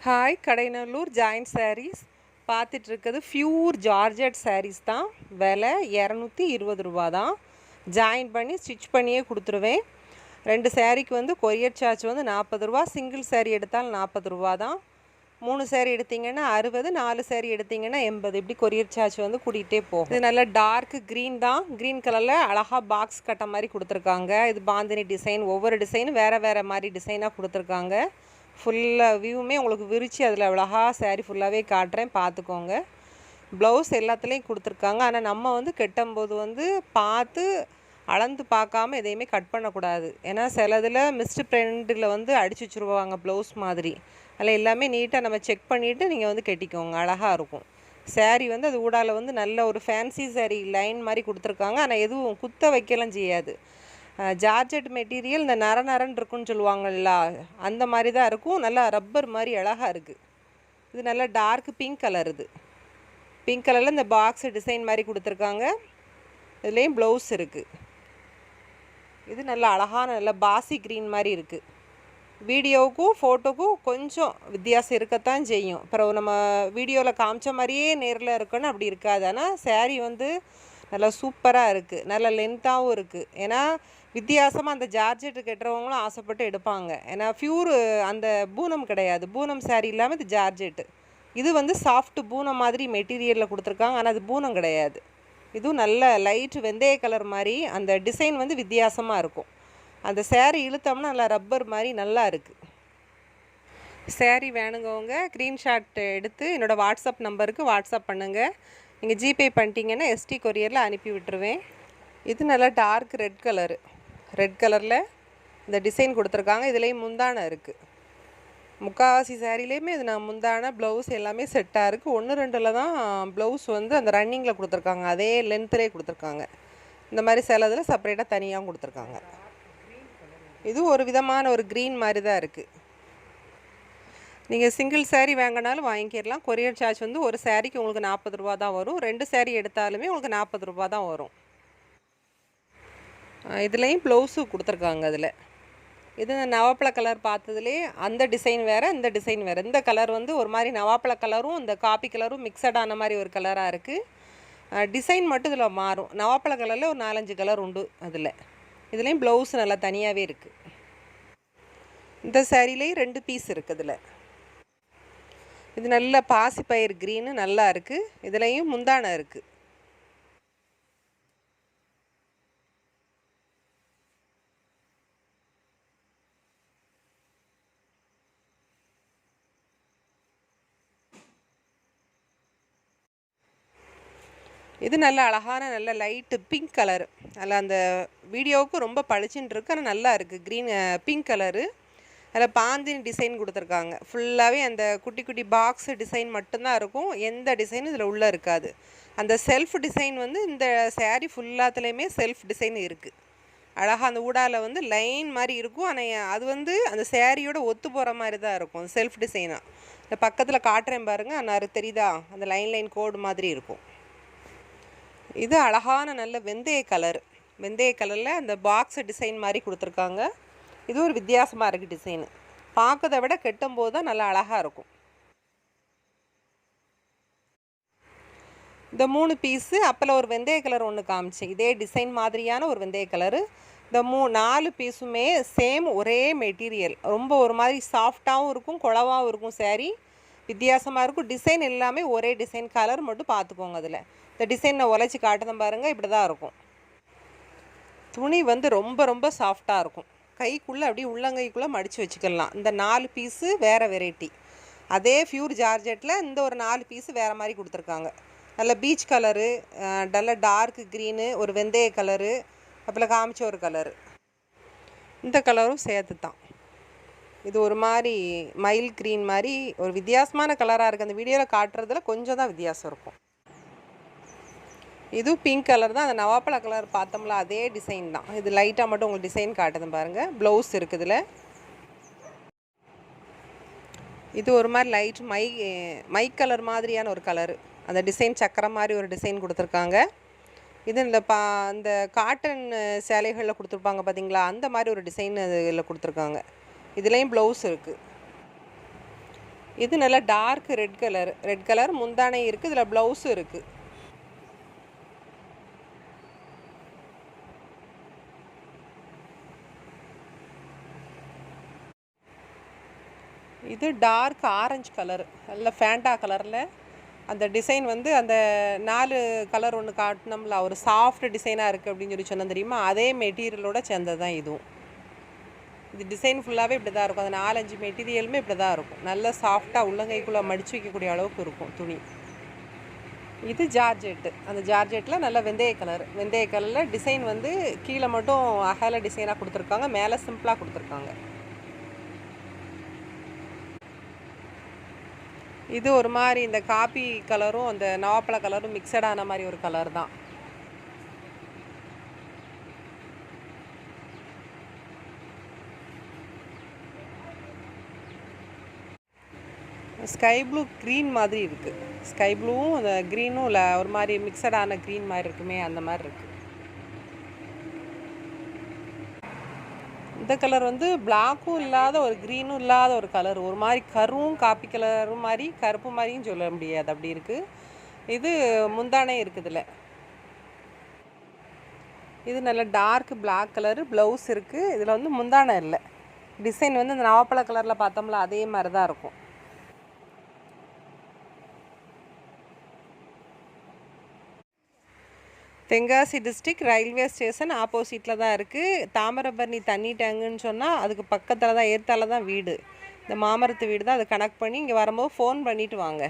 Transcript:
Hi, Kadainallur joint saris பார்த்துட்டு இருக்குது. Pure georgette saris தான். விலை 220 ரூபா தான். ஜாயின் பண்ணி ஸ்டிச் பண்ணியே கொடுத்துருவேன். 2 சாரீக்கு வந்து கொரியர் சார்ஜ் வந்து 40 ரூபா. சிங்கிள் சாரீ எடுத்தால் 40 ரூபா தான். 3 சாரீ எடுத்திங்கன்னா 60, 4 சாரீ எடுத்திங்கன்னா 80. இப்படி கொரியர் சார்ஜ் வந்து கூட்டிகிட்டே போகும். இது நல்ல டார்க் க்ரீன் தான். க்ரீன் கலரில் அழகாக பாக்ஸ் கட்ட மாதிரி கொடுத்துருக்காங்க. இது பாந்தினி டிசைன். ஒவ்வொரு டிசைனும் வேறு வேறு மாதிரி டிசைனாக கொடுத்துருக்காங்க. ஃபுல்லாக வியூவுமே உங்களுக்கு விரித்து அதில் அழகாக சாரீ ஃபுல்லாகவே காட்டுறேன், பார்த்துக்கோங்க. ப்ளவுஸ் எல்லாத்துலேயும் கொடுத்துருக்காங்க. ஆனால் நம்ம வந்து கட்டும்போது வந்து பார்த்து அளந்து பார்க்காம எதையுமே கட் பண்ணக்கூடாது. ஏன்னா சிலதில் மிஸ்டு பிரிண்டில் வந்து அடிச்சு வச்சுருவாங்க ப்ளவுஸ் மாதிரி. அதில் எல்லாமே நீட்டாக நம்ம செக் பண்ணிவிட்டு நீங்கள் வந்து கட்டிக்கோங்க, அழகாக இருக்கும். சாரீ வந்து அது ஊடால வந்து நல்ல ஒரு ஃபேன்சி சாரீ லைன் மாதிரி கொடுத்துருக்காங்க. ஆனால் எதுவும் குத்த வைக்கலாம் செய்யாது. ஜார்ஜெட் மெட்டீரியல் இந்த நரன்னு இருக்குன்னு சொல்லுவாங்கள்ல, அந்த மாதிரி தான் இருக்கும். நல்லா ரப்பர் மாதிரி அழகாக இருக்குது. இது நல்லா டார்க் பிங்க் கலர். இது பிங்க் கலரில் இந்த பாக்ஸ் டிசைன் மாதிரி கொடுத்துருக்காங்க. இதுலேயும் ப்ளவுஸ் இருக்குது. இது நல்லா அழகான நல்ல பாசி க்ரீன் மாதிரி இருக்குது. வீடியோவுக்கும் ஃபோட்டோக்கும் கொஞ்சம் வித்தியாசம் இருக்கத்தான் செய்யும். அப்புறம் நம்ம வீடியோவில் காமிச்ச மாதிரியே நேரில் இருக்குன்னு அப்படி இருக்காது. ஆனால் சாரீ வந்து நல்லா சூப்பராக இருக்குது. நல்லா லென்த்தாகவும் இருக்குது. ஏன்னா வித்தியாசமாக அந்த ஜார்ஜெட்டு கட்டுறவங்களும் ஆசைப்பட்டு எடுப்பாங்க. ஏன்னா பியூர் அந்த பூனம் கிடையாது. பூனம் சாரீ இல்லாமல் இது ஜார்ஜெட்டு. இது வந்து சாஃப்ட் பூனம் மாதிரி மெட்டீரியலில் கொடுத்துருக்காங்க. ஆனால் அது பூனம் கிடையாது. இதுவும் நல்ல லைட் வெந்தய கலர் மாதிரி. அந்த டிசைன் வந்து வித்தியாசமாக இருக்கும். அந்த சாரீ இழுத்தோம்னா நல்லா ரப்பர் மாதிரி நல்லா இருக்குது. சாரீ வேணுங்கவங்க ஸ்க்ரீன்ஷாட் எடுத்து என்னோடய வாட்ஸ்அப் நம்பருக்கு வாட்ஸ்அப் பண்ணுங்கள். நீங்கள் ஜிபே பண்ணிட்டீங்கன்னா எஸ்டி கொரியரில் அனுப்பி விட்டுருவேன். இது நல்லா டார்க் ரெட் கலரு. ரெட் கலரில் இந்த டிசைன் கொடுத்துருக்காங்க. இதுலேயும் முந்தானை இருக்குது. முக்கால்வாசி சாரீலேயுமே இது நான் முந்தானை ப்ளவுஸ் எல்லாமே செட்டாக இருக்குது. 1-2 தான் ப்ளவுஸ் வந்து அந்த ரன்னிங்கில் கொடுத்துருக்காங்க. அதே லென்த்துலேயே கொடுத்துருக்காங்க. இந்த மாதிரி சிலதில் செப்பரேட்டாக தனியாகவும் கொடுத்துருக்காங்க. இது ஒரு விதமான ஒரு க்ரீன் மாதிரி தான் இருக்குது. நீங்கள் சிங்கிள் சாரீ வாங்கினாலும் வாங்கிக்கிடலாம். கொரியர் சார்ஜ் வந்து ஒரு சாரீக்கு உங்களுக்கு 40 ரூபா தான் வரும். 2 சாரீ எடுத்தாலுமே உங்களுக்கு 40 ரூபா தான் வரும். இதுலேயும் ப்ளவுஸு கொடுத்துருக்காங்க. அதில் இது நவாப்பழ கலர் பார்த்ததுலே அந்த டிசைன் வேறு, இந்த டிசைன் வேறு. இந்த கலர் வந்து ஒரு மாதிரி நவாப்பழ கலரும் இந்த காப்பி கலரும் மிக்சடான மாதிரி ஒரு கலராக இருக்குது. டிசைன் மட்டும் இதில் மாறும். நவாப்பழ கலரில் ஒரு 4-5 கலர் உண்டு. இதுலேயும் ப்ளவுஸ் நல்லா தனியாகவே இருக்குது. இந்த சாரீலேயும் 2 பீஸ் இருக்குது. இதில் இது நல்ல பாசிப்பயிர் க்ரீனு நல்லா இருக்குது. இதுலேயும் முந்தானை இருக்குது. இது நல்ல அழகான நல்ல லைட்டு பிங்க் கலரு. அதில் அந்த வீடியோவுக்கு ரொம்ப பளிச்சுன்னு இருக்குது. ஆனால் நல்லா இருக்குது. Green pink colour. அதில் பாந்தினி டிசைன் கொடுத்துருக்காங்க. ஃபுல்லாகவே அந்த குட்டி குட்டி பாக்ஸு டிசைன் மட்டும்தான் இருக்கும். எந்த டிசைனும் இதில் உள்ளே இருக்காது. அந்த செல்ஃப் டிசைன் வந்து இந்த சாரீ ஃபுல்லாத்துலேயுமே செல்ஃப் டிசைன் இருக்குது. அழகாக அந்த ஊடால வந்து லைன் மாதிரி இருக்கும். ஆனால் அது வந்து அந்த சாரியோட ஒத்து போகிற மாதிரி தான் இருக்கும். செல்ஃப் டிசைனாக இந்த பக்கத்தில் காட்டுறேன் பாருங்கள். நான் தெரியுதா, அந்த லைன் கோடு மாதிரி இருக்கும். இது அழகான நல்ல வெந்தய கலர். வெந்தய கலரில் அந்த பாக்ஸ் டிசைன் மாதிரி கொடுத்துருக்காங்க. இது ஒரு வித்தியாசமாக இருக்குது டிசைனு. பார்க்கறத விட கட்டும்போது தான் நல்லா அழகாக இருக்கும். இந்த 3 பீஸு அப்போல ஒரு வெந்தய கலர் ஒன்று காமிச்சேன். இதே டிசைன் மாதிரியான ஒரு வெந்தய கலரு. இந்த 4 பீஸுமே சேம் ஒரே மெட்டீரியல். ரொம்ப ஒரு மாதிரி சாஃப்டாகவும் இருக்கும், குழவாகவும் இருக்கும். சாரீ வித்தியாசமாக இருக்கும். டிசைன் எல்லாமே ஒரே டிசைன். கலர் மட்டும் பார்த்துக்கோங்க. அதில் இந்த டிசைன் நான் உழைச்சி காட்டுறேன் பாருங்கள். இப்படி தான் இருக்கும். துணி வந்து ரொம்ப ரொம்ப சாஃப்டாக இருக்கும். கைக்குள்ளே அப்படியே உள்ளங்கைக்குள்ளே மடித்து வச்சுக்கலாம். இந்த 4 பீஸு வேறு வெரைட்டி. அதே பியூர் ஜார்ஜெட்டில் இந்த ஒரு 4 பீஸு வேறு மாதிரி கொடுத்துருக்காங்க. நல்ல பீச் கலரு, நல்ல டார்க் க்ரீனு, ஒரு வெந்தய கலரு, அப்புறம் காமிச்ச ஒரு கலரு. இந்த கலரும் சேர்த்து தான். இது ஒரு மாதிரி மயில் க்ரீன் மாதிரி ஒரு வித்தியாசமான கலராக இருக்குது. அந்த வீடியோவில் காட்டுறதுல கொஞ்சம் தான் வித்தியாசம் இருக்கும். இதுவும் பிங்க் கலர் தான். அந்த நவாப்பழ கலர் பார்த்தோம்ல, அதே டிசைன் தான். இது லைட்டாக மட்டும் உங்களுக்கு டிசைன் காட்டுது பாருங்கள். ப்ளவுஸ் இருக்குது இதில். இது ஒரு மாதிரி லைட் மை கலர் மாதிரியான ஒரு கலரு. அந்த டிசைன் சக்கரம் மாதிரி ஒரு டிசைன் கொடுத்துருக்காங்க. இது இந்த அந்த காட்டன் சேலைகளில் கொடுத்துருப்பாங்க பார்த்தீங்களா, அந்த மாதிரி ஒரு டிசைன் இதில் கொடுத்துருக்காங்க. இதுலேயும் ப்ளவுஸ் இருக்குது. இது நல்லா டார்க் ரெட் கலர் முந்தானை இருக்குது, இதில் ப்ளவுஸும் இருக்குது. இது டார்க் ஆரஞ்சு கலர், நல்ல ஃபேண்டா கலரில். அந்த டிசைன் வந்து அந்த 4 கலர் ஒன்று காட்டினோம்ல, ஒரு சாஃப்ட் டிசைனாக இருக்குது அப்படின்னு சொல்லி சொன்னோம் தெரியுமா, அதே மெட்டீரியலோட சேர்ந்தது தான் இதுவும். இது டிசைன் ஃபுல்லாகவே இப்படி தான் இருக்கும். அந்த 4-5 மெட்டீரியலுமே இப்படி தான் இருக்கும். நல்ல சாஃப்டாக உள்ளங்கைக்குள்ளே மடித்து வைக்கக்கூடிய அளவுக்கு இருக்கும் துணி. இது ஜார்ஜெட்டு. அந்த ஜார்ஜெட்டில் நல்ல வெந்தய கலரில் டிசைன் வந்து கீழே மட்டும் அகல டிசைனாக கொடுத்துருக்காங்க, மேலே சிம்பிளாக கொடுத்துருக்காங்க. இது ஒரு மாதிரி இந்த காப்பி கலரும் அந்த நவாப்பழ கலரும் மிக்சடான மாதிரி ஒரு கலர் தான். ஸ்கை ப்ளூ க்ரீன் மாதிரி இருக்குது. ஸ்கை ப்ளூவும் அந்த க்ரீனும் இல்லை, ஒரு மாதிரி மிக்சடான க்ரீன் மாதிரி இருக்குமே, அந்த மாதிரி இருக்குது. இந்த கலர் வந்து பிளாக்கும் இல்லாத ஒரு க்ரீனும் இல்லாத ஒரு கலர், ஒரு மாதிரி கரும் காப்பி கலரும் மாதிரி கருப்பு மாதிரியும் சொல்ல முடியாது, அப்படி இருக்குது. இது முந்தானே இருக்குதுல்ல. இது நல்ல டார்க் பிளாக் கலரு, ப்ளவுஸ் இருக்குது. இதில் வந்து முந்தானை இல்லை. டிசைன் வந்து இந்த நவாப்பழ கலரில் பார்த்தோம்ல அதே மாதிரி தான் இருக்கும். தென்காசி டிஸ்ட்ரிக்ட் ரயில்வே ஸ்டேஷன் ஆப்போசிட்டில் தான் இருக்குது. தாமிரபரணி தண்ணி டேங்குன்னு சொன்னால் அதுக்கு பக்கத்தில் தான், ஏற்றால தான் வீடு. இந்த மாமரத்து வீடு தான். அதை கனெக்ட் பண்ணி இங்கே வரும்போது ஃபோன் பண்ணிவிட்டு வாங்க.